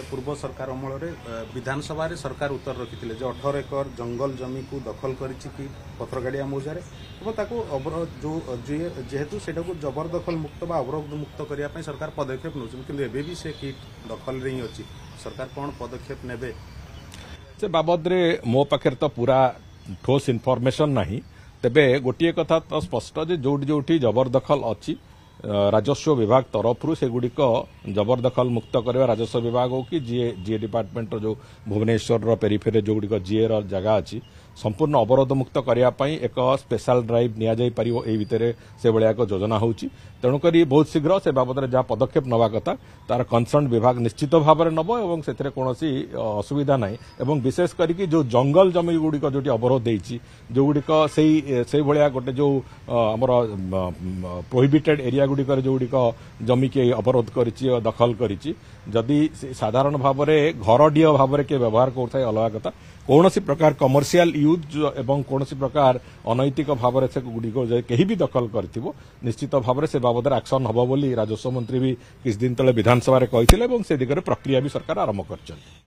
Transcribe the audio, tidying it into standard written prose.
पूर्व सरकार अमल विधानसभा सरकार उत्तर रखी जो 18 एकर जंगल जमी को दखल कर पत्रगाड़िया मौजा जो जेहेतु से जबरदखल मुक्त अवरोध मुक्त करने सरकार पदक्षेप नौ से किट दखल रे ही अच्छी सरकार कौन पदक्षेप ने से बाबद मो पाखे तो पूरा ठोस इनफॉरमेशन नहीं तेबे गोटे कथा तो स्पष्ट जे जोटी जोटी जबरदखल अच्छी राजस्व विभाग तरफ से गुड़िक जबरदखल मुक्त करवा राजस्व विभाग हो कि जीए डिपार्टमेंट जो भुवनेश्वर पेरिफेरी जो गुड़िक जीए जगह अच्छी संपूर्ण अवरोध मुक्त करने एक स्पेशल ड्राइव नि भितर से भाया एक योजना होची तेणुक बहुत शीघ्र से बाबद जहाँ पदक्षेप नवा कथा तार कनसर्न विभाग निश्चित भाव में नब और से कौन असुविधा ना और विशेष करके जो जंगल जमी गुड़िक जो अवरोध होती जो गुड़िक से भाया गोटे जो आमर प्रोहिबिटेड एरिया गुड़िक जो गुड़िक जमी के अवरोध कर दखल करी साधारण भाव में घरडीह भाव में किए व्यवहार करता अलग कथा कौन प्रकार कमर्शियल यूज एवं कौन प्रकार अनैतिक भाव से गुड़िक कहीं भी दखल कर निश्चित भाव से बाबद एक्शन हम बोली राजस्व मंत्री भी किछ दिन तले विधानसभा कही से दिगरे प्रक्रिया भी सरकार आरंभ कर।